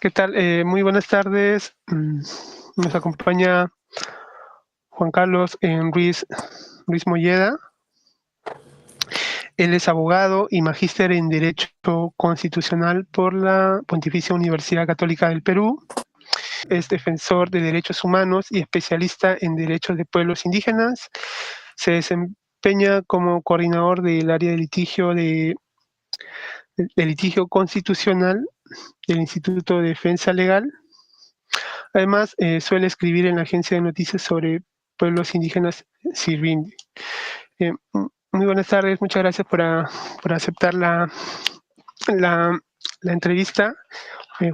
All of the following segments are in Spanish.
¿Qué tal? Muy buenas tardes. Nos acompaña Juan Carlos Ruiz Molleda. Él es abogado y magíster en Derecho Constitucional por la Pontificia Universidad Católica del Perú. Es defensor de derechos humanos y especialista en derechos de pueblos indígenas. Se desempeña como coordinador del área de litigio constitucional del Instituto de Defensa Legal. Además, suele escribir en la agencia de noticias sobre pueblos indígenas Sirvindi. Muy buenas tardes, muchas gracias por aceptar la entrevista,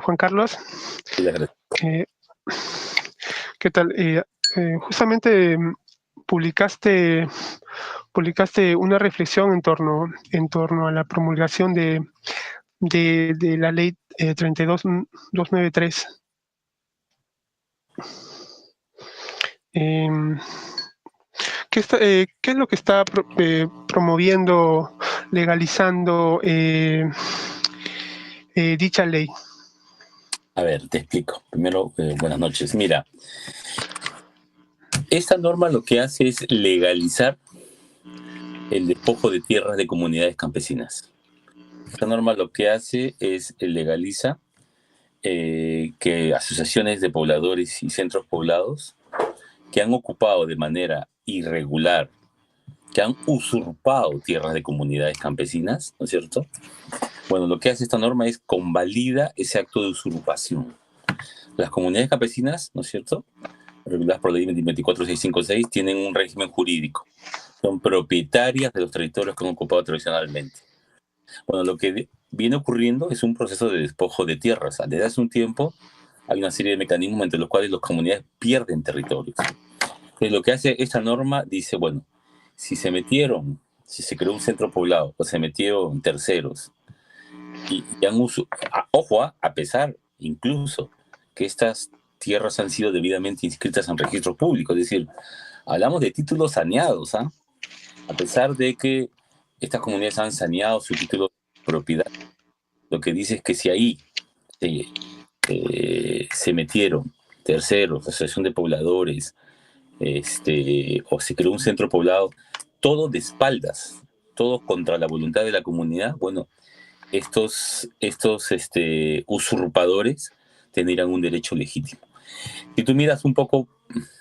Juan Carlos. Eh, ¿Qué tal? Justamente publicaste una reflexión en torno a la promulgación de la ley 32293. ¿Qué es lo que está promoviendo, legalizando dicha ley? A ver, te explico. Primero, buenas noches. Mira, esta norma lo que hace es legalizar el despojo de tierras de comunidades campesinas. Esta norma lo que hace es legaliza que asociaciones de pobladores y centros poblados que han ocupado de manera irregular, que han usurpado tierras de comunidades campesinas, ¿no es cierto? Bueno, lo que hace esta norma es convalida ese acto de usurpación. Las comunidades campesinas, ¿no es cierto?, reguladas por la ley 24656, tienen un régimen jurídico. Son propietarias de los territorios que han ocupado tradicionalmente. Bueno, lo que viene ocurriendo es un proceso de despojo de tierras. Desde hace un tiempo hay una serie de mecanismos entre los cuales las comunidades pierden territorios. Entonces, lo que hace esta norma dice, bueno, si se creó un centro poblado o se metieron terceros y han ojo, a pesar incluso que estas tierras han sido debidamente inscritas en registros públicos, es decir, hablamos de títulos saneados, ¿ah? A pesar de que estas comunidades han saneado su título de propiedad, lo que dice es que si ahí se metieron terceros, asociación de pobladores, o se creó un centro poblado, todo de espaldas, todo contra la voluntad de la comunidad, bueno, estos usurpadores tendrían un derecho legítimo. Si tú miras un poco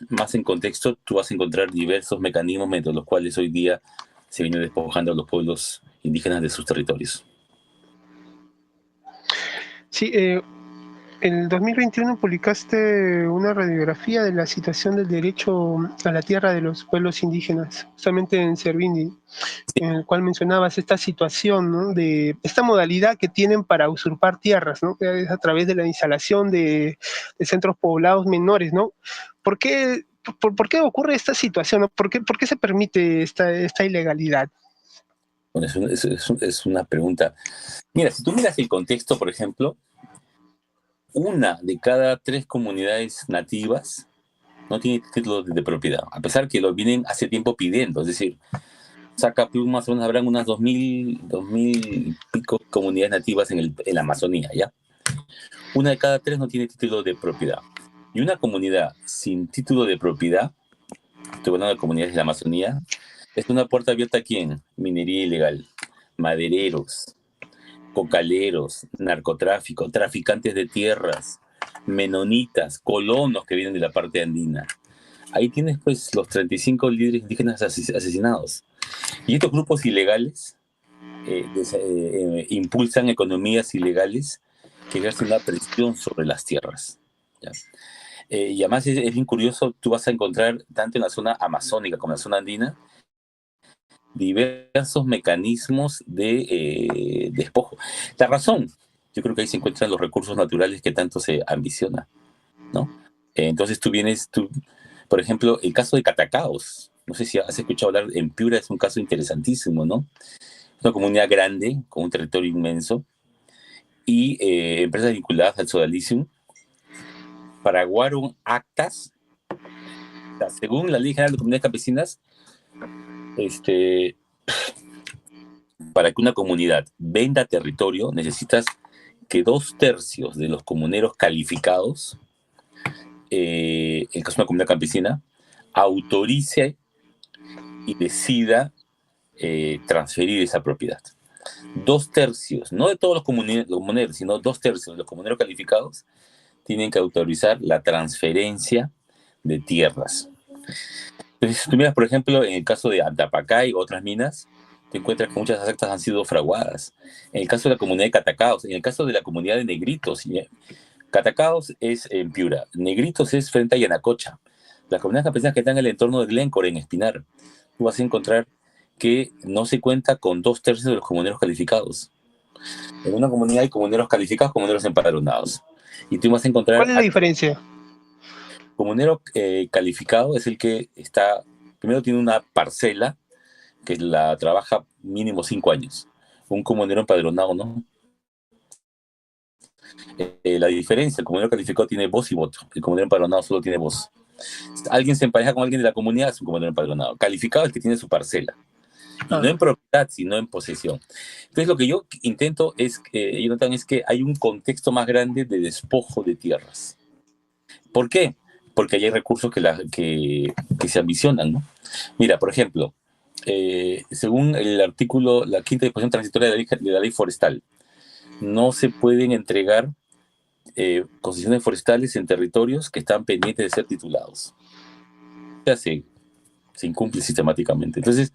más en contexto, tú vas a encontrar diversos mecanismos mediante los cuales hoy día se viene despojando a los pueblos indígenas de sus territorios. Sí, en 2021 publicaste una radiografía de la situación del derecho a la tierra de los pueblos indígenas, justamente en Servindi, en el cual mencionabas esta situación, ¿no?, de esta modalidad que tienen para usurpar tierras, ¿no?, que es a través de la instalación de centros poblados menores, ¿no? ¿Por qué ocurre esta situación, ¿no? ¿Por qué se permite esta ilegalidad? Bueno, es una pregunta. Mira, si tú miras el contexto, por ejemplo, 1 de cada 3 comunidades nativas no tiene título de propiedad, a pesar que lo vienen hace tiempo pidiendo. Es decir, saca más o menos habrán unas 2000 y pico comunidades nativas en la Amazonía, ¿ya? 1 de cada 3 no tiene título de propiedad. Y una comunidad sin título de propiedad, estoy hablando de comunidades de la Amazonía, es una puerta abierta a ¿quién? Minería ilegal, madereros, cocaleros, narcotráfico, traficantes de tierras, menonitas, colonos que vienen de la parte andina. Ahí tienes pues los 35 líderes indígenas asesinados. Y estos grupos ilegales impulsan economías ilegales que ejercen una presión sobre las tierras, ¿ya? Y además es bien curioso, tú vas a encontrar tanto en la zona amazónica como en la zona andina diversos mecanismos de despojo. La razón, yo creo que ahí se encuentran los recursos naturales que tanto se ambiciona, ¿no? Entonces por ejemplo, el caso de Catacaos, no sé si has escuchado hablar, en Piura es un caso interesantísimo, ¿no? Una comunidad grande, con un territorio inmenso, y empresas vinculadas al sodalicium fraguaron actas, o sea, según la Ley General de Comunidades Campesinas, para que una comunidad venda territorio necesitas que 2/3 de los comuneros calificados, en el caso de una comunidad campesina, autorice y decida transferir esa propiedad. 2/3, no de todos los comuneros, sino 2/3 de los comuneros calificados tienen que autorizar la transferencia de tierras. Entonces, si tú miras, por ejemplo, en el caso de Antapacay o otras minas, te encuentras que muchas actas han sido fraguadas. En el caso de la comunidad de Catacaos, en el caso de la comunidad de Negritos, Catacaos es en Piura, Negritos es frente a Yanacocha. Las comunidades campesinas que están en el entorno de Glencore, en Espinar, tú vas a encontrar que no se cuenta con 2/3 de los comuneros calificados. En una comunidad hay comuneros calificados, comuneros empadronados. Y tú vas a encontrar... ¿Cuál es la diferencia? Comunero calificado es el que está, primero tiene una parcela que la trabaja mínimo 5 años. Un comunero empadronado, ¿no? La diferencia, el comunero calificado tiene voz y voto. El comunero empadronado solo tiene voz. Alguien se empareja con alguien de la comunidad, es un comunero empadronado. Calificado es el que tiene su parcela. Y no en propiedad, sino en posesión. Entonces, lo que yo intento es, Jonathan, es que hay un contexto más grande de despojo de tierras. ¿Por qué? Porque hay recursos que se ambicionan, ¿no? Mira, por ejemplo, según el artículo, la quinta disposición transitoria de la ley forestal, no se pueden entregar concesiones forestales en territorios que están pendientes de ser titulados. Ya se incumple sistemáticamente. Entonces,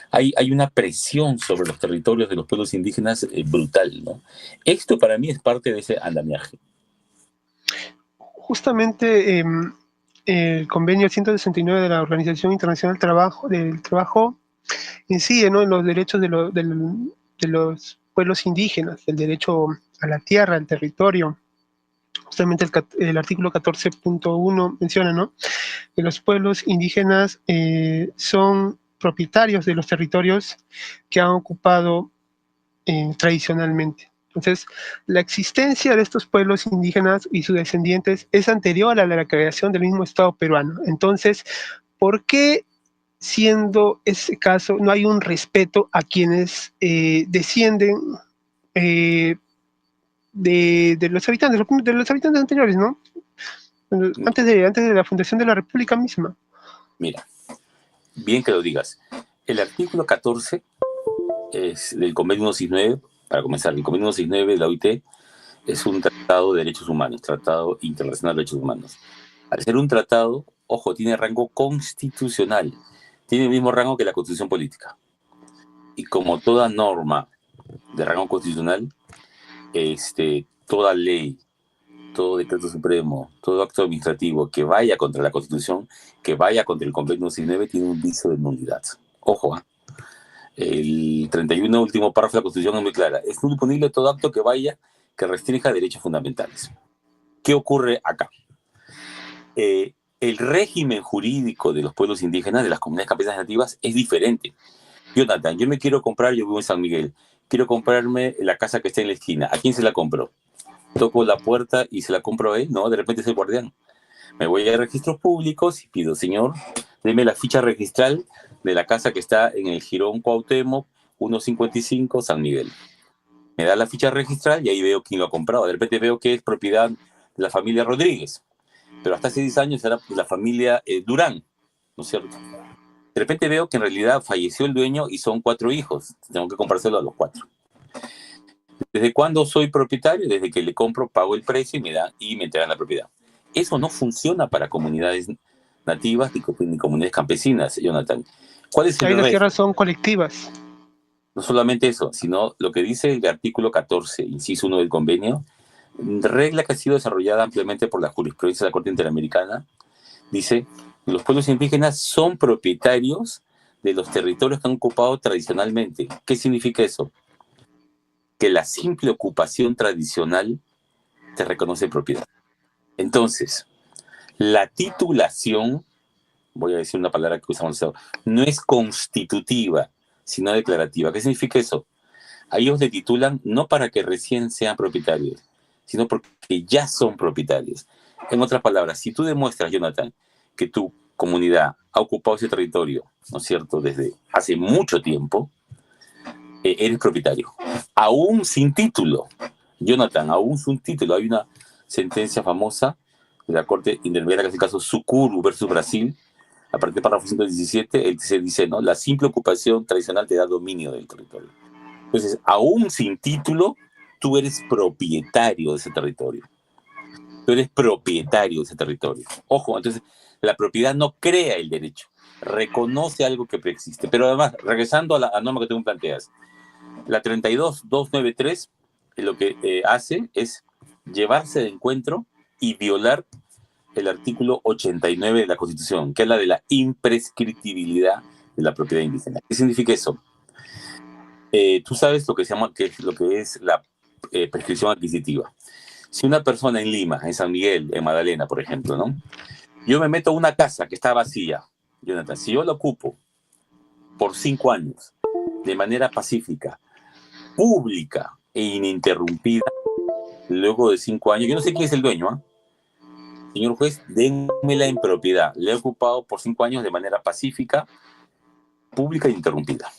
hay una presión sobre los territorios de los pueblos indígenas brutal, ¿no? Esto para mí es parte de ese andamiaje. Justamente el convenio 169 de la Organización Internacional del Trabajo incide, ¿no?, en los derechos de los pueblos indígenas, el derecho a la tierra, al territorio. Justamente el artículo 14.1 menciona, ¿no?, que los pueblos indígenas son propietarios de los territorios que han ocupado tradicionalmente. Entonces, la existencia de estos pueblos indígenas y sus descendientes es anterior a la creación del mismo Estado peruano. Entonces, ¿por qué, siendo ese caso, no hay un respeto a quienes descienden de los habitantes anteriores, ¿no? Antes de la fundación de la República misma? Mira, bien que lo digas. El artículo 14 es del Convenio 169, para comenzar, el Convenio 169 de la OIT es un tratado de derechos humanos, tratado internacional de derechos humanos. Al ser un tratado, ojo, tiene rango constitucional, tiene el mismo rango que la Constitución política. Y como toda norma de rango constitucional, toda ley, todo decreto supremo, todo acto administrativo que vaya contra la Constitución, que vaya contra el Convenio 169, tiene un viso de nulidad. Ojo, el 31 último párrafo de la Constitución es muy clara. Es imponible todo acto que restrinja derechos fundamentales. ¿Qué ocurre acá? El régimen jurídico de los pueblos indígenas, de las comunidades campesinas nativas, es diferente. Jonathan, yo vivo en San Miguel, quiero comprarme la casa que está en la esquina. ¿A quién se la compro? Toco la puerta y se la compro a él, ¿no? De repente es el guardián. Me voy a registros públicos y pido, señor, deme la ficha registral de la casa que está en el Jirón Cuauhtémoc 155 San Miguel. Me da la ficha registral y ahí veo quién lo ha comprado. De repente veo que es propiedad de la familia Rodríguez, pero hasta hace 10 años era la familia Durán, ¿no es cierto? De repente veo que en realidad falleció el dueño y son 4 hijos. Tengo que comprárselo a los 4. ¿Desde cuándo soy propietario? Desde que le compro, pago el precio y me entregan la propiedad. Eso no funciona para comunidades nativas ni comunidades campesinas, Jonathan. ¿Cuál es el Ahí las reto? tierras son colectivas. No solamente eso, sino lo que dice el artículo 14, inciso 1 del convenio, regla que ha sido desarrollada ampliamente por la jurisprudencia de la Corte Interamericana, dice que los pueblos indígenas son propietarios de los territorios que han ocupado tradicionalmente. ¿Qué significa eso? Que la simple ocupación tradicional te reconoce propiedad. Entonces, la titulación, voy a decir una palabra que usamos, no es constitutiva, sino declarativa. ¿Qué significa eso? A ellos le titulan no para que recién sean propietarios, sino porque ya son propietarios. En otras palabras, si tú demuestras, Jonathan, que tu comunidad ha ocupado ese territorio, ¿no es cierto?, desde hace mucho tiempo, eres propietario, aún sin título. Jonathan, aún un título, hay una sentencia famosa de la Corte Interamericana, que es el caso Sucuru versus Brasil, a partir del párrafo 117, él se dice, ¿no? La simple ocupación tradicional te da dominio del territorio. Entonces, aún sin título, tú eres propietario de ese territorio. Tú eres propietario de ese territorio. Ojo, entonces, la propiedad no crea el derecho, reconoce algo que preexiste. Pero además, regresando a la norma que tú me planteas, la 32293 lo que hace es llevarse de encuentro y violar el artículo 89 de la Constitución, que es la de la imprescriptibilidad de la propiedad indígena. ¿Qué significa eso? Tú sabes lo que se llama, lo que es la prescripción adquisitiva. Si una persona en Lima, en San Miguel, en Magdalena, por ejemplo, ¿no? Yo me meto a una casa que está vacía, Jonathan, si yo la ocupo por 5 años, de manera pacífica, pública e ininterrumpida, luego de 5 años, yo no sé quién es el dueño, ¿eh? Señor juez, dénmela en propiedad. Le he ocupado por 5 años de manera pacífica, pública e interrumpida.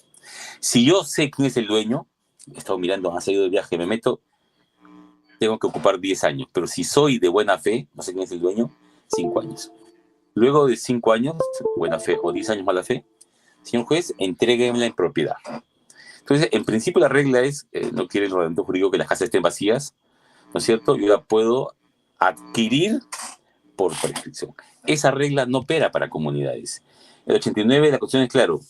Si yo sé quién es el dueño, he estado mirando, ha salido de viaje, me meto, tengo que ocupar 10 años. Pero si soy de buena fe, no sé quién es el dueño, 5 años. Luego de 5 años, buena fe, o 10 años mala fe, señor juez, entréguemela en propiedad. Entonces, en principio la regla es, no quiere el ordenamiento jurídico que las casas estén vacías, ¿no es cierto? Yo la puedo adquirir por prescripción. Esa regla no opera para comunidades. El 89 de la Constitución es claro,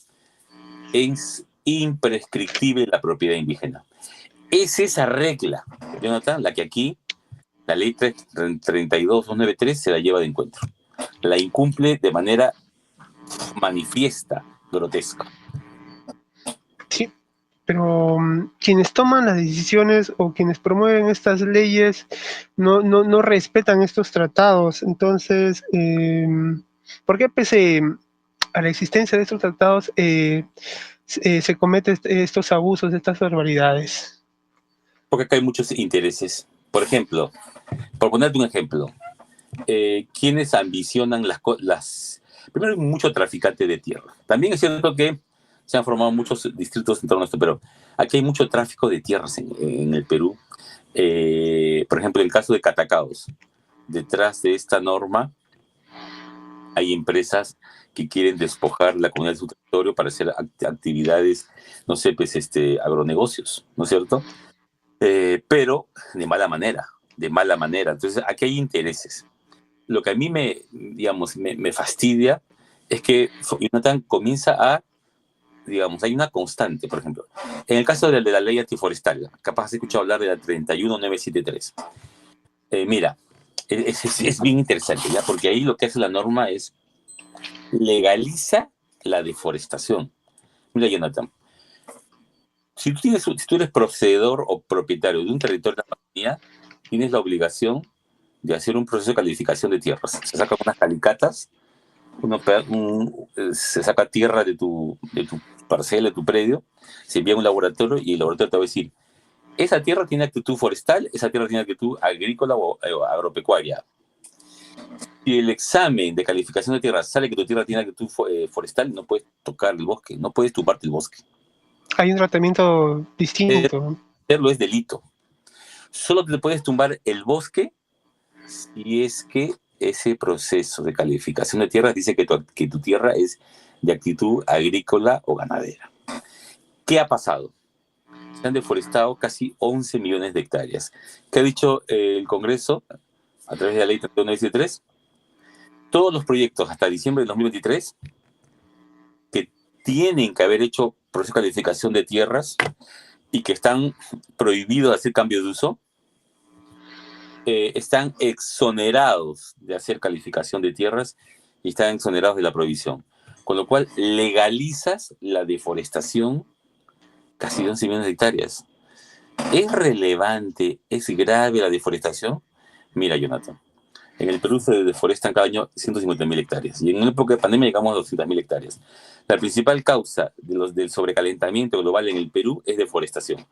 es imprescriptible la propiedad indígena. Es esa regla, Jonathan, la que aquí la ley 32293 se la lleva de encuentro. La incumple de manera manifiesta, grotesca. Sí, pero quienes toman las decisiones o quienes promueven estas leyes no respetan estos tratados. Entonces, ¿por qué pese a la existencia de estos tratados se cometen estos abusos, estas barbaridades? Porque acá hay muchos intereses. Por ejemplo, por ponerte un ejemplo, quienes ambicionan las... Primero hay mucho traficante de tierra. También es cierto que se han formado muchos distritos en torno a esto, pero aquí hay mucho tráfico de tierras en el Perú. Por ejemplo, en el caso de Catacaos, detrás de esta norma hay empresas que quieren despojar la comunidad de su territorio para hacer actividades, no sé, pues agronegocios, ¿no es cierto? Pero de mala manera, de mala manera. Entonces, aquí hay intereses. Lo que a mí me fastidia es que Jonathan comienza a, digamos, hay una constante, por ejemplo. En el caso de la ley antiforestal, capaz has escuchado hablar de la 31973. Mira, es bien interesante, ¿ya? Porque ahí lo que hace la norma es legaliza la deforestación. Mira, Jonathan, si tú eres poseedor o propietario de un territorio de la Amazonía, tienes la obligación de hacer un proceso de calificación de tierras. Se sacan unas calicatas, se saca tierra de tu parcela, de tu predio, se envía a un laboratorio y el laboratorio te va a decir, esa tierra tiene actitud forestal, esa tierra tiene actitud agrícola o agropecuaria. Si el examen de calificación de tierra sale que tu tierra tiene actitud forestal, no puedes tocar el bosque, no puedes tumbarte el bosque. Hay un tratamiento distinto. Hacerlo es delito. Solo te puedes tumbar el bosque si es que ese proceso de calificación de tierra dice que tu tierra es de actitud agrícola o ganadera. ¿Qué ha pasado? Se han deforestado casi 11 millones de hectáreas. ¿Qué ha dicho el Congreso a través de la ley 3193? Todos los proyectos hasta diciembre de 2023 que tienen que haber hecho proceso de calificación de tierras y que están prohibidos de hacer cambio de uso, están exonerados de hacer calificación de tierras y están exonerados de la prohibición. Con lo cual legalizas la deforestación casi de 11 millones de hectáreas. ¿Es relevante, es grave la deforestación? Mira, Jonathan, en el Perú se deforestan cada año 150.000 hectáreas y en una época de pandemia llegamos a 200.000 hectáreas. La principal causa del sobrecalentamiento global en el Perú es deforestación.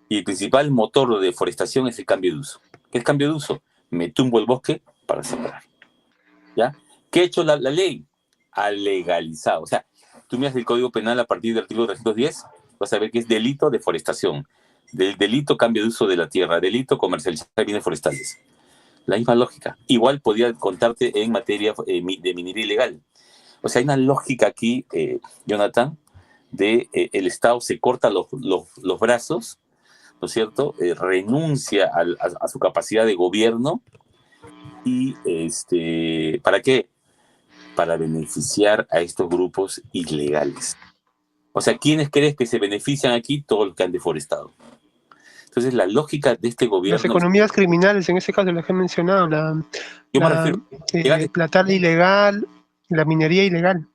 Y el principal motor de deforestación es el cambio de uso. ¿Qué es cambio de uso? Me tumbo el bosque para sembrar. ¿Ya? ¿Qué ha hecho la ley? Ha legalizado. O sea, tú miras el Código Penal a partir del artículo 310, vas a ver que es delito de deforestación. Del delito cambio de uso de la tierra, delito comercializar bienes forestales. La misma lógica. Igual podría contarte en materia de minería ilegal. O sea, hay una lógica aquí, Jonathan, de el Estado se corta los brazos, ¿no es cierto? Renuncia a su capacidad de gobierno y ¿para qué? Para beneficiar a estos grupos ilegales. O sea, ¿quiénes crees que se benefician aquí? Todos los que han deforestado. Entonces, la lógica de este Las gobierno, economías criminales, en ese caso las que he mencionado, yo me la refiero, legales. la tala ilegal, la minería ilegal.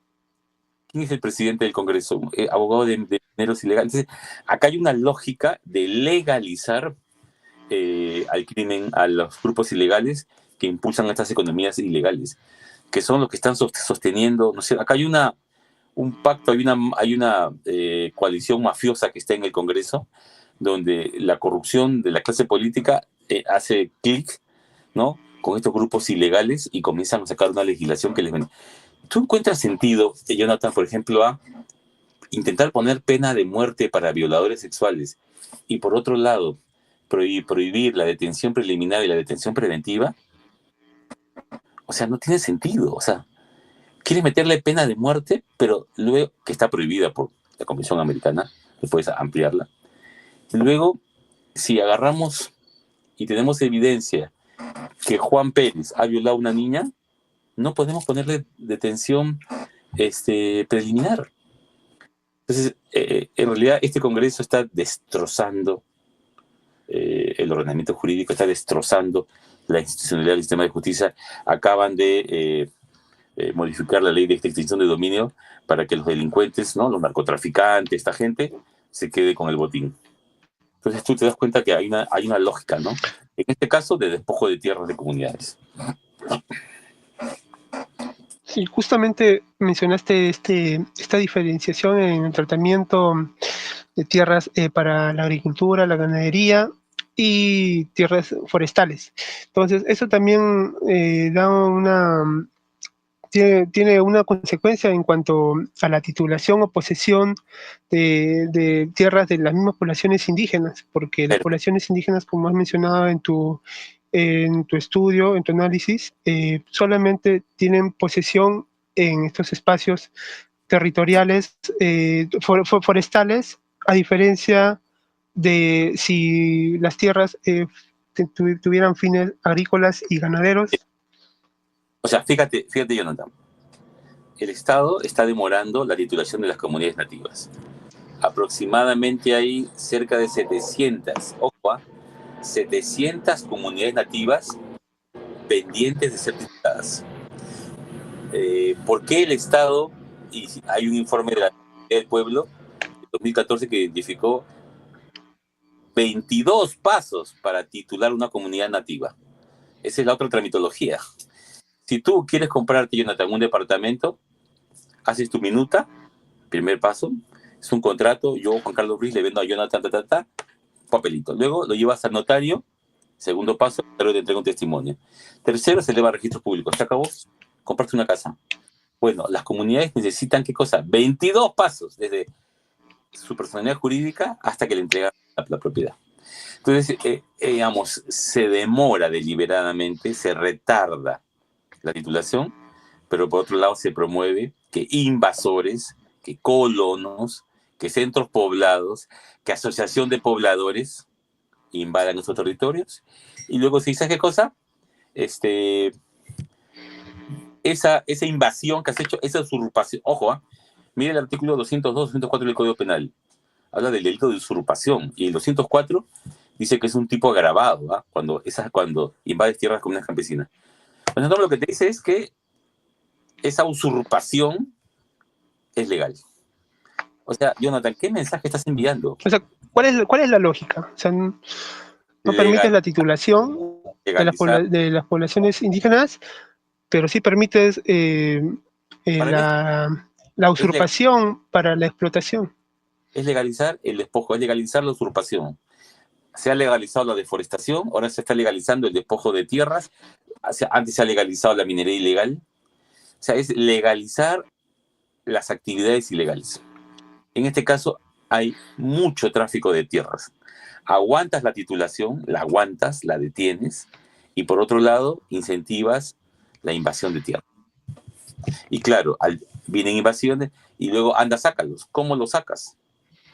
¿Quién es el presidente del Congreso? Abogado de mineros ilegales. Entonces, acá hay una lógica de legalizar al crimen, a los grupos ilegales que impulsan estas economías ilegales, que son los que están sosteniendo, no sé, acá hay un pacto, hay una coalición mafiosa que está en el Congreso, donde la corrupción de la clase política hace clic, ¿no? Con estos grupos ilegales y comienzan a sacar una legislación que les ven. ¿Tú encuentras sentido, Jonathan, por ejemplo, a intentar poner pena de muerte para violadores sexuales y por otro lado prohibir la detención preliminar y la detención preventiva? O sea, no tiene sentido. O sea, quieres meterle pena de muerte, pero luego, que está prohibida por la Comisión Americana, que puedes ampliarla. Luego, si agarramos y tenemos evidencia que Juan Pérez ha violado a una niña, no podemos ponerle detención preliminar. Entonces, en realidad, este Congreso está destrozando el ordenamiento jurídico, está destrozando la institucionalidad del sistema de justicia. Acaban de modificar la ley de extinción de dominio para que los delincuentes, ¿no? Los narcotraficantes, esta gente, se quede con el botín. Entonces tú te das cuenta que hay una lógica, ¿no? En este caso, de despojo de tierras de comunidades. Sí, justamente mencionaste esta diferenciación en el tratamiento de tierras para la agricultura, la ganadería y tierras forestales. Entonces, eso también tiene una consecuencia en cuanto a la titulación o posesión de tierras de las mismas poblaciones indígenas, porque las Pero, poblaciones indígenas, como has mencionado en tu estudio, en tu análisis, solamente tienen posesión en estos espacios territoriales forestales, a diferencia de si las tierras tuvieran fines agrícolas y ganaderos. o sea, fíjate, Jonathan, el Estado está demorando la titulación de las comunidades nativas. Aproximadamente hay cerca de 700, ojo, 700 comunidades nativas pendientes de ser tituladas. ¿Por qué el Estado, y hay un informe de la del pueblo de 2014 que identificó 22 pasos para titular una comunidad nativa? Esa es la otra tramitología. Si tú quieres comprarte, Jonathan, un departamento, haces tu minuta, primer paso, es un contrato, yo, Juan Carlos Ruiz, le vendo a Jonathan, papelito. Luego lo llevas al notario, segundo paso, el notario te entrega un testimonio. Tercero, se eleva a registros públicos. Se acabó, compraste una casa. Bueno, las comunidades necesitan, ¿qué cosa? 22 pasos, desde su personalidad jurídica hasta que le entregan la propiedad. Entonces, digamos, se demora deliberadamente, se retarda la titulación, pero por otro lado se promueve que invasores, que colonos, que centros poblados, que asociación de pobladores invadan esos territorios. Y luego se dice, ¿qué cosa? Esa invasión que has hecho, esa usurpación, ojo, mira el artículo 202, 204 del Código Penal, habla del delito de usurpación, y el 204 dice que es un tipo agravado, cuando invades tierras comunales campesinas. Pues entonces lo que te dice es que esa usurpación es legal. O sea, Jonathan, ¿qué mensaje estás enviando? O sea, ¿cuál es la lógica? O sea, no permites Legal, la titulación legalizar. de las poblaciones indígenas, pero sí permites Para mí la es, usurpación para la explotación. es legalizar el despojo, es legalizar la usurpación. Se ha legalizado la deforestación, ahora se está legalizando el despojo de tierras, antes se ha legalizado la minería ilegal. O sea, es legalizar las actividades ilegales. En este caso, hay mucho tráfico de tierras. Aguantas la titulación, la aguantas, la detienes, y por otro lado, incentivas la invasión de tierra. Y claro, vienen invasiones y luego anda, sácalos. ¿Cómo los sacas?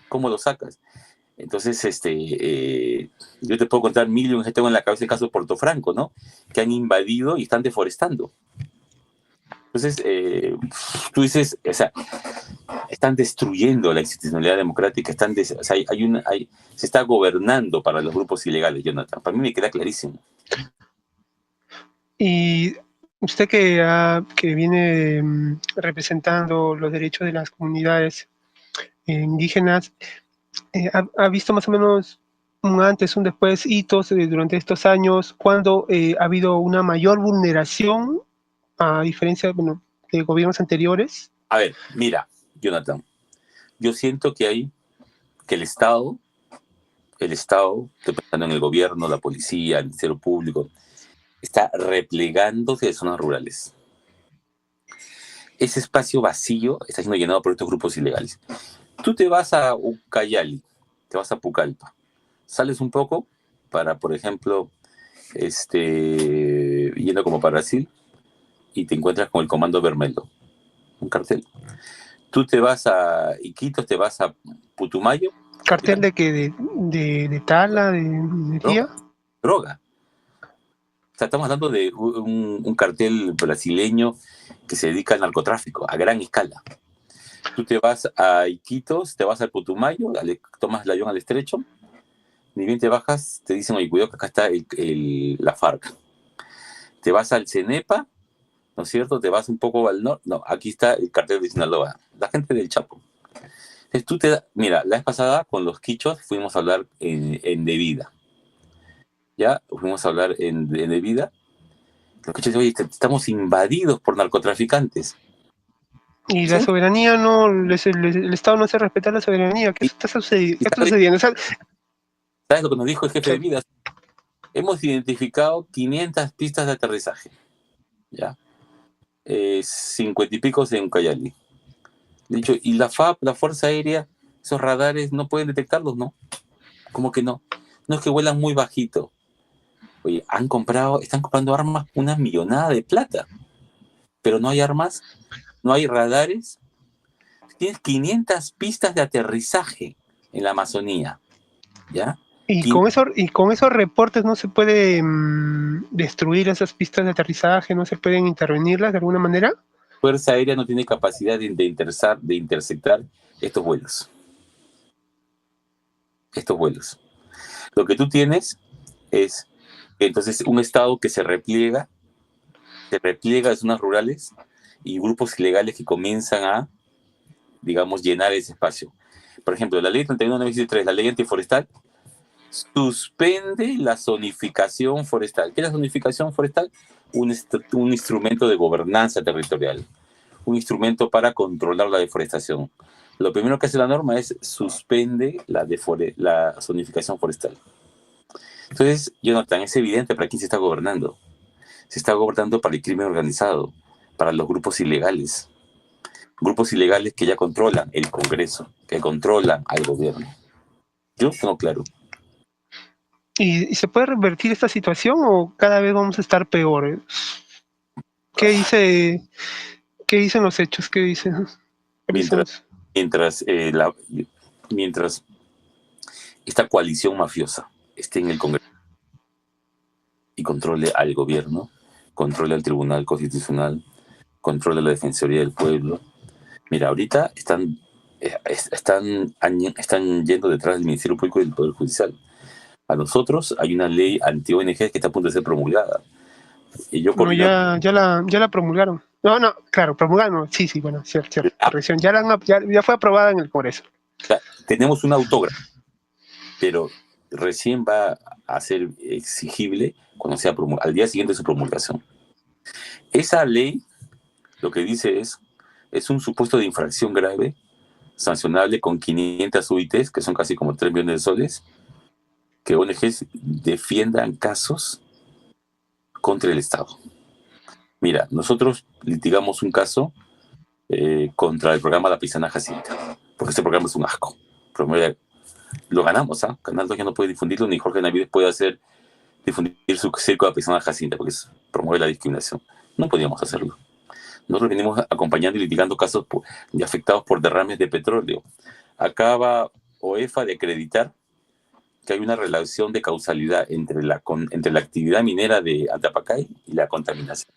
¿Cómo los sacas? Entonces, yo te puedo contar mil y tengo en la cabeza el caso de Puerto Franco, ¿no? Que han invadido y están deforestando. Entonces, tú dices, o sea, están destruyendo la institucionalidad democrática, o sea, se está gobernando para los grupos ilegales, Jonathan. Para mí me queda clarísimo. Y usted que viene representando los derechos de las comunidades indígenas, ¿ha visto más o menos un antes, un después, hitos durante estos años, cuando ha habido una mayor vulneración, a diferencia, bueno, de gobiernos anteriores? A ver, mira, Jonathan, yo siento que el Estado, estoy pensando en el gobierno, la policía, el Ministerio Público, está replegándose de zonas rurales. Ese espacio vacío está siendo llenado por estos grupos ilegales. Tú te vas a Ucayali, te vas a Pucallpa, sales un poco para, por ejemplo, yendo como para Brasil, y te encuentras con el Comando Vermelho, un cartel. Tú te vas a Iquitos, te vas a Putumayo. ¿Cartel de que de tala, de tía? Droga. O sea, estamos hablando de un cartel brasileño que se dedica al narcotráfico a gran escala. Tú te vas a Iquitos, te vas al Putumayo, tomas el avión al estrecho, ni bien te bajas, te dicen, oye, cuidado que acá está la FARC. Te vas al Cenepa, ¿no es cierto? Te vas un poco al norte, no, aquí está el cartel de Sinaloa, la gente del Chapo. Entonces mira, la vez pasada con los quichos fuimos a hablar en De Vida. Ya, fuimos a hablar en De Vida. Los quichos dicen, oye, estamos invadidos por narcotraficantes. Y la soberanía no, el Estado no hace respetar la soberanía. ¿Qué está sucediendo? ¿Sabes lo que nos dijo el jefe de Vida? Hemos identificado 500 pistas de aterrizaje. ¿Ya? 50 y pico en Ucayali. Dicho, y la FAP, la Fuerza Aérea, esos radares no pueden detectarlos, ¿no? ¿Cómo que no? No, es que vuelan muy bajito. Oye, están comprando armas, una millonada de plata, pero no hay armas, no hay radares. Tienes 500 pistas de aterrizaje en la Amazonía, ¿ya? Y con esos reportes no se puede destruir esas pistas de aterrizaje, no se pueden intervenirlas de alguna manera. Fuerza Aérea no tiene capacidad de interceptar estos vuelos. Lo que tú tienes es entonces un Estado que se repliega de zonas rurales y grupos ilegales que comienzan a, digamos, llenar ese espacio. Por ejemplo, la ley 31.963, la ley antiforestal, suspende la zonificación forestal. ¿Qué es la zonificación forestal? Un instrumento de gobernanza territorial, un instrumento para controlar la deforestación. Lo primero que hace la norma es suspende la zonificación forestal. Entonces, Jonathan, es evidente para quién se está gobernando. Se está gobernando para el crimen organizado, para los grupos ilegales. Grupos ilegales que ya controlan el Congreso, que controlan al gobierno. Yo tengo claro. ¿Y se puede revertir esta situación o cada vez vamos a estar peor? ¿Qué dicen los hechos? ¿Qué dicen? Mientras esta coalición mafiosa esté en el Congreso y controle al gobierno, controle al Tribunal Constitucional, controle la Defensoría del Pueblo. Mira, ahorita están yendo detrás del Ministerio Público y del Poder Judicial. A nosotros hay una ley anti-ONG que está a punto de ser promulgada. Y yo ya la promulgaron. No, claro, promulgaron. Sí, bueno, cierto, corrección. Ya fue aprobada en el Congreso. Tenemos un autógrafo, pero recién va a ser exigible cuando sea al día siguiente de su promulgación. Esa ley lo que dice es un supuesto de infracción grave, sancionable con 500 UITs, que son casi como 3 millones de soles, que ONGs defiendan casos contra el Estado. Mira, nosotros litigamos un caso contra el programa La Paisana Jacinta, porque este programa es un asco. promueve, lo ganamos, ¿ah? Canal 2 ya no puede difundirlo, ni Jorge Navides puede difundir su circo de la paisana Jacinta, porque promueve la discriminación. No podíamos hacerlo. Nosotros venimos acompañando y litigando casos de afectados por derrames de petróleo. Acaba OEFA de acreditar que hay una relación de causalidad entre la actividad minera de Antapacay y la contaminación.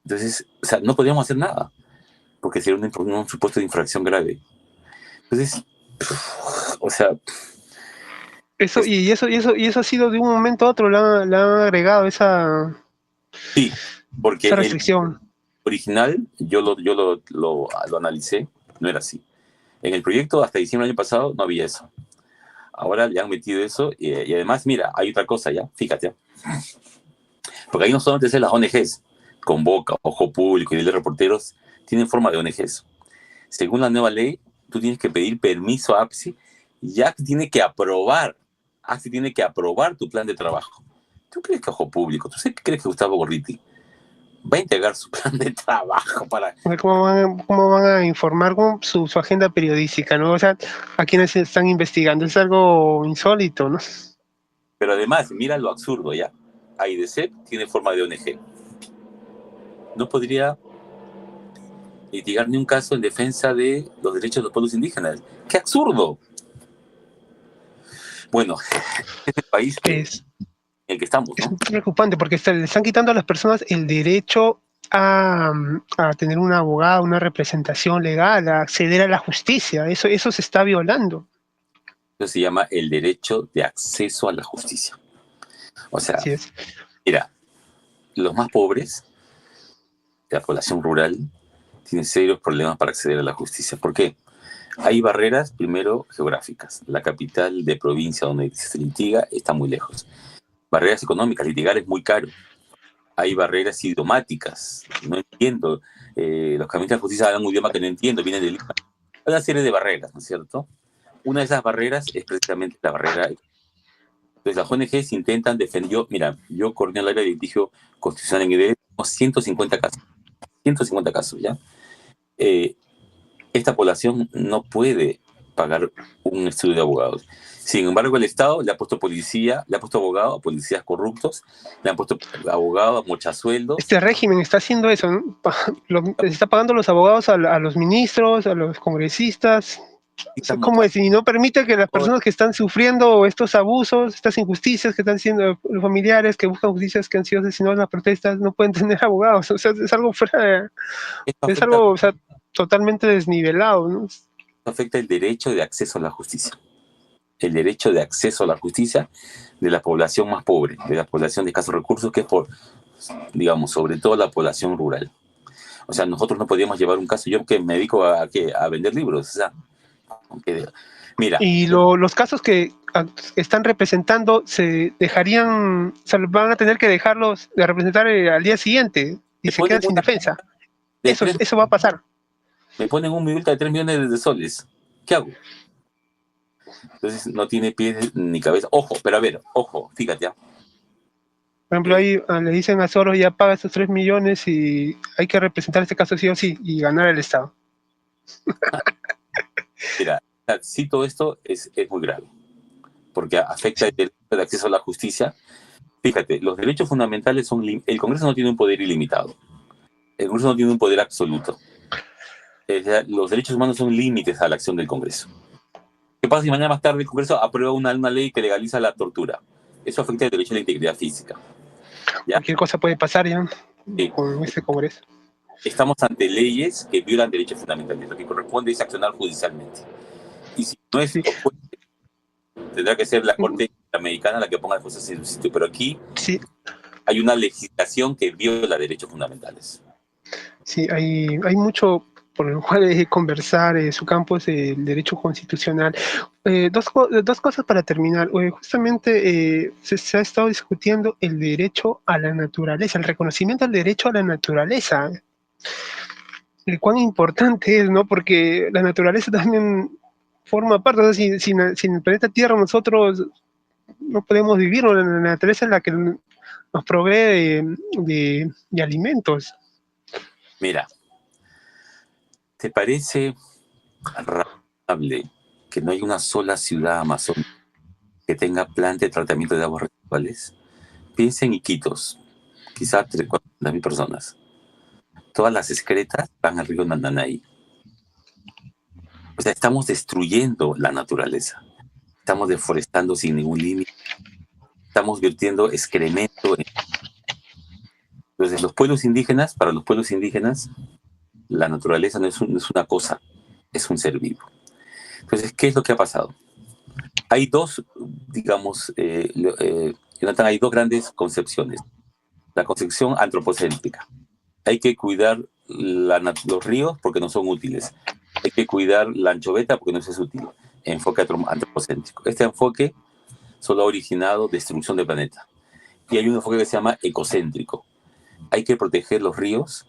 Entonces, o sea, no podíamos hacer nada, porque sería un supuesto de infracción grave. Entonces, o sea... Eso ha sido de un momento a otro, le han agregado esa porque restricción. El original, yo lo analicé, no era así. En el proyecto, hasta diciembre del año pasado, no había eso. Ahora le han metido eso y además, mira, hay otra cosa ya, fíjate. Porque ahí no solamente es las ONGs, Convoca, Ojo Público y de reporteros, tienen forma de ONGs. Según la nueva ley, tú tienes que pedir permiso a APSI y APSI tiene que aprobar tu plan de trabajo. ¿Tú crees que Ojo Público, tú crees que Gustavo Gorriti va a integrar su plan de trabajo para... ¿Cómo van a informar con su agenda periodística, ¿no? O sea, a quienes se están investigando. Es algo insólito, ¿no? Pero además, mira lo absurdo, ¿ya? AIDC tiene forma de ONG. No podría litigar ni un caso en defensa de los derechos de los pueblos indígenas. ¡Qué absurdo! Bueno, es el país en el que estamos, ¿no? Es preocupante porque le están quitando a las personas el derecho a tener un abogado, una representación legal, a acceder a la justicia. Eso se está violando. Eso se llama el derecho de acceso a la justicia. O sea, mira, los más pobres de la población rural tienen serios problemas para acceder a la justicia. ¿Por qué? Hay barreras, primero, geográficas. La capital de provincia donde se litiga está muy lejos. Barreras económicas, litigar es muy caro. Hay barreras idiomáticas. No entiendo. Los caminos de justicia hablan un idioma que no entiendo, vienen de Lima. Hay una serie de barreras, ¿no es cierto? Una de esas barreras es precisamente la barrera. Entonces, las ONGs intentan defender. Yo coordino el área de litigio constitucional en IDE, 150 casos. 150 casos, ¿ya? Esta población no puede pagar un estudio de abogados. Sin embargo, el Estado le ha puesto policía, le ha puesto abogado a policías corruptos, le han puesto abogado a mochasueldos. Este régimen está haciendo eso, ¿no? Está pagando los abogados a los ministros, a los congresistas. ¿Cómo es? Y no permite que las personas que están sufriendo estos abusos, estas injusticias que están siendo los familiares que buscan justicias que han sido asesinados en las protestas, no pueden tener abogados. O sea, es algo fuera de... Es algo, o sea, totalmente desnivelado, ¿no? Afecta el derecho de acceso a la justicia. El derecho de acceso a la justicia de la población más pobre, de la población de escasos recursos, que es digamos, sobre todo la población rural. O sea, nosotros no podíamos llevar un caso, yo que me dedico a vender libros, o sea, mira. Y los casos que están representando se dejarían, o sea, van a tener que dejarlos de representar al día siguiente y se quedan sin defensa. Eso va a pasar. Me ponen un multa de 3 millones de soles. ¿Qué hago? Entonces no tiene pies ni cabeza. Ojo, pero a ver, ojo, fíjate. Por ejemplo, ahí le dicen a Soros, ya paga esos 3 millones y hay que representar este caso sí o sí y ganar el Estado. Mira, sí, todo esto es muy grave, porque afecta el derecho de acceso a la justicia. Fíjate, los derechos fundamentales el Congreso no tiene un poder ilimitado. El Congreso no tiene un poder absoluto. Los derechos humanos son límites a la acción del Congreso. ¿Qué pasa si mañana más tarde el Congreso aprueba una ley que legaliza la tortura? Eso afecta el derecho a la integridad física. ¿Ya? Cualquier cosa puede pasar ya con este Congreso. Estamos ante leyes que violan derechos fundamentales. Lo que corresponde es accionar judicialmente. Y si no es tendrá que ser la Corte Interamericana la que ponga las cosas en su sitio. Pero aquí hay una legislación que viola derechos fundamentales. Sí, hay mucho por el cual conversar. Su campo es el derecho constitucional. Dos cosas para terminar. Justamente se ha estado discutiendo el derecho a la naturaleza, el reconocimiento al derecho a la naturaleza. Cuán importante es, ¿no? Porque la naturaleza también forma parte. O sea, sin el planeta Tierra nosotros no podemos vivir, ¿no? La naturaleza es la que nos provee de alimentos. Mira, ¿te parece raro hable que no hay una sola ciudad amazónica que tenga planta de tratamiento de aguas residuales. Piensen en Iquitos, quizás 300.000 personas. Todas las excretas van al río Nananay. O sea, estamos destruyendo la naturaleza. Estamos deforestando sin ningún límite. Estamos vertiendo excremento. Entonces, para los pueblos indígenas, la naturaleza no es una cosa, es un ser vivo. Entonces, ¿qué es lo que ha pasado? Hay dos, digamos, Jonathan, hay dos grandes concepciones. La concepción antropocéntrica. Hay que cuidar los ríos porque no son útiles. Hay que cuidar la anchoveta porque no es útil. Enfoque antropocéntrico. Este enfoque solo ha originado destrucción del planeta. Y hay un enfoque que se llama ecocéntrico. Hay que proteger los ríos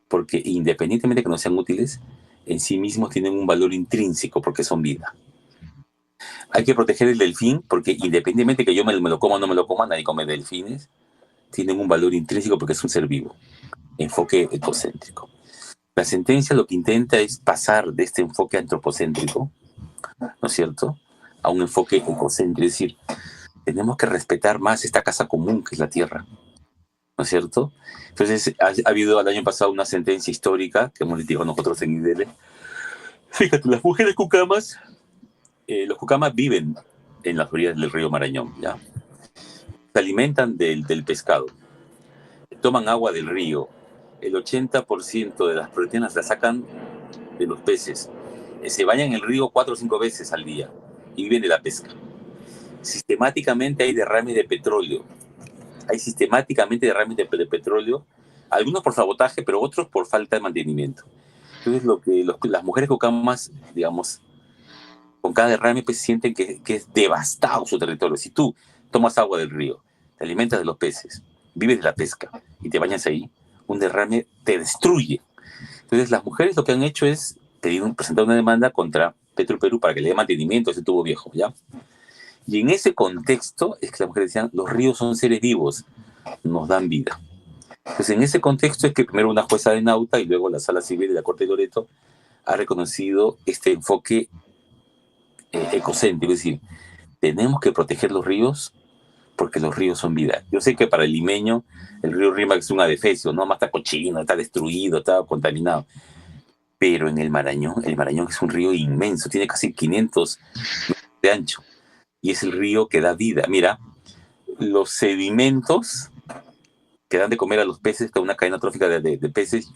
porque independientemente de que no sean útiles, en sí mismos tienen un valor intrínseco porque son vida. Hay que proteger el delfín porque independientemente de que yo me lo coma o no me lo coma, nadie come delfines, tienen un valor intrínseco porque es un ser vivo. Enfoque ecocéntrico. La sentencia lo que intenta es pasar de este enfoque antropocéntrico, ¿no es cierto?, a un enfoque ecocéntrico, es decir, tenemos que respetar más esta casa común que es la tierra, ¿no es cierto? Entonces ha habido el año pasado una sentencia histórica que hemos litigado nosotros en IDL. Fíjate, las mujeres cucamas, los cucamas viven en las orillas del río Marañón, ¿ya? Se alimentan del pescado, toman agua del río, el 80% de las proteínas las sacan de los peces, se bañan en el río 4 o 5 veces al día y viven de la pesca. Sistemáticamente hay derrames de petróleo, petróleo, algunos por sabotaje, pero otros por falta de mantenimiento. Entonces las mujeres cucamas, digamos, con cada derrame pues sienten que es devastado su territorio. Si tú tomas agua del río, te alimentas de los peces, vives de la pesca y te bañas ahí, un derrame te destruye. Entonces las mujeres lo que han hecho es presentar una demanda contra Petroperú para que le dé mantenimiento a ese tubo viejo, ¿ya? Y en ese contexto es que las mujeres decían, los ríos son seres vivos, nos dan vida. Entonces en ese contexto es que primero una jueza de Nauta y luego la Sala Civil de la Corte de Loreto ha reconocido este enfoque ecocéntrico, es decir, tenemos que proteger los ríos porque los ríos son vida. Yo sé que para el limeño el río Rímac es un adefesio, ¿no? Más está cochino, está destruido, está contaminado. Pero en el Marañón es un río inmenso, tiene casi 500 metros de ancho y es el río que da vida. Mira, los sedimentos que dan de comer a los peces, que es una cadena trófica de peces,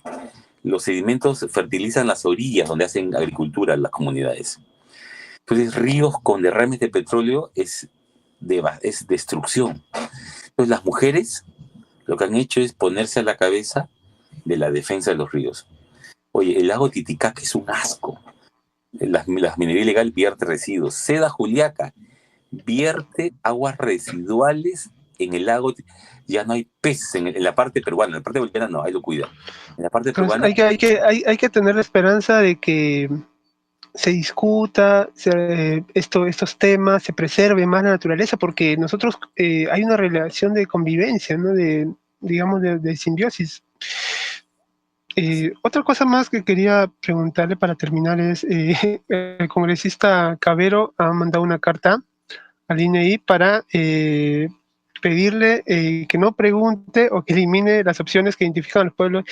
los sedimentos fertilizan las orillas donde hacen agricultura las comunidades. Entonces, ríos con derrames de petróleo es destrucción. Entonces, las mujeres lo que han hecho es ponerse a la cabeza de la defensa de los ríos. Oye, el lago Titicaca es un asco. La minería ilegal vierte residuos. Seda Juliaca vierte aguas residuales en el lago. Ya no hay peces en la parte peruana. En la parte boliviana no, ahí lo cuida. En la parte Entonces, peruana... hay que tener la esperanza de que se discuta estos temas, se preserve más la naturaleza, porque nosotros hay una relación de convivencia, ¿no? Digamos, de simbiosis. Otra cosa más que quería preguntarle para terminar es, el congresista Cabero ha mandado una carta al INEI para pedirle que no pregunte o que elimine las opciones que identifican a los pueblos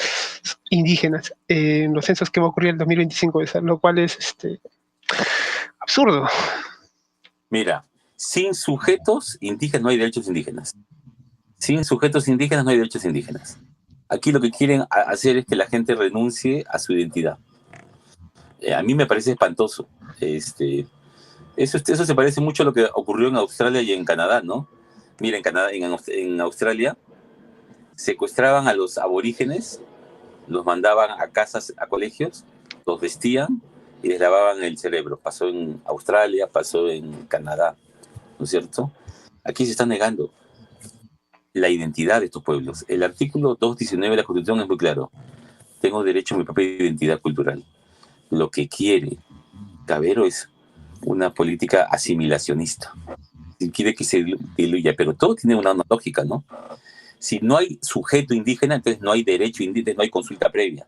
indígenas en los censos que va a ocurrir en 2025, lo cual es absurdo. Mira, sin sujetos indígenas no hay derechos indígenas. Sin sujetos indígenas no hay derechos indígenas. Aquí lo que quieren hacer es que la gente renuncie a su identidad. A mí me parece espantoso. Eso se parece mucho a lo que ocurrió en Australia y en Canadá, ¿no? Mira, en Australia secuestraban a los aborígenes, los mandaban a casas, a colegios, los vestían y les lavaban el cerebro. Pasó en Australia, pasó en Canadá, ¿no es cierto? Aquí se está negando la identidad de estos pueblos. El artículo 219 de la Constitución es muy claro. Tengo derecho a mi propia identidad cultural. Lo que quiere Cabero es una política asimilacionista. Quiere que se diluya, pero todo tiene una lógica, ¿no? Si no hay sujeto indígena, entonces no hay derecho indígena, no hay consulta previa.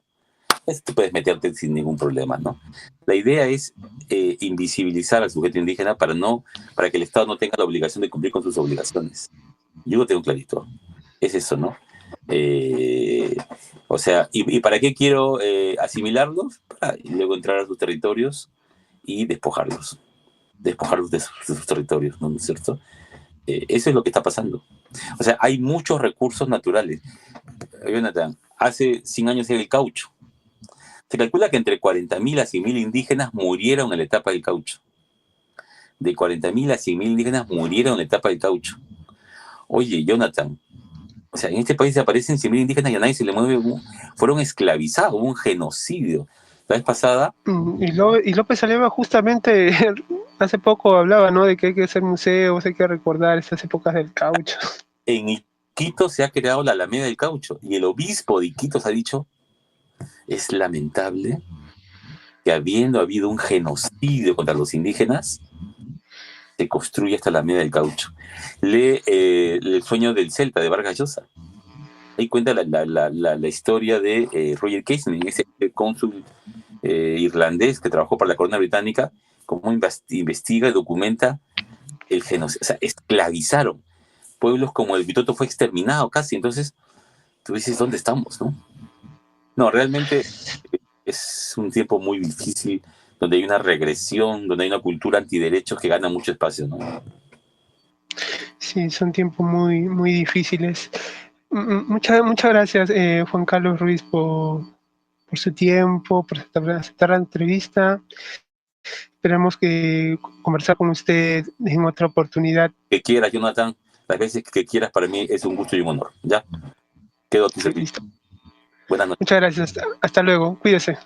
pues tú puedes meterte sin ningún problema, ¿no? La idea es invisibilizar al sujeto indígena para que el Estado no tenga la obligación de cumplir con sus obligaciones. Yo lo tengo clarito. Es eso, ¿no? O sea, ¿y para qué quiero asimilarlos? Para luego entrar a sus territorios y despojarlos de sus territorios, ¿no es cierto? Eso es lo que está pasando. O sea, hay muchos recursos naturales. Jonathan, hace 100 años era el caucho. Se calcula que entre 40.000 a 100.000 indígenas murieron en la etapa del caucho. De 40.000 a 100.000 indígenas murieron en la etapa del caucho. Oye, Jonathan, o sea, en este país aparecen 100.000 indígenas y a nadie se le mueve. Fueron esclavizados, hubo un genocidio. La vez pasada. Y López Aliaga justamente hace poco hablaba, ¿no? De que hay que hacer museos, hay que recordar esas épocas del caucho. En Iquitos se ha creado la Alameda del Caucho y el obispo de Iquitos ha dicho: es lamentable que habiendo habido un genocidio contra los indígenas, se construye esta Alameda del Caucho. Lee El sueño del Celta de Vargas Llosa. Ahí cuenta la historia de Roger Casey, ese cónsul irlandés que trabajó para la corona británica, cómo investiga y documenta el genocidio. O sea, esclavizaron. Pueblos como el Bitoto fue exterminado casi. Entonces, tú dices, ¿dónde estamos, no? No, realmente es un tiempo muy difícil, donde hay una regresión, donde hay una cultura antiderechos que gana mucho espacio, ¿no? Sí, son tiempos muy, muy difíciles. Muchas gracias, Juan Carlos Ruiz, por su tiempo, por aceptar la entrevista. Esperamos que conversar con usted en otra oportunidad. Que quieras, Jonathan, las veces que quieras, para mí es un gusto y un honor. ¿Ya? Quedo a tu servicio. Buenas noches. Muchas gracias. Hasta luego. Cuídese.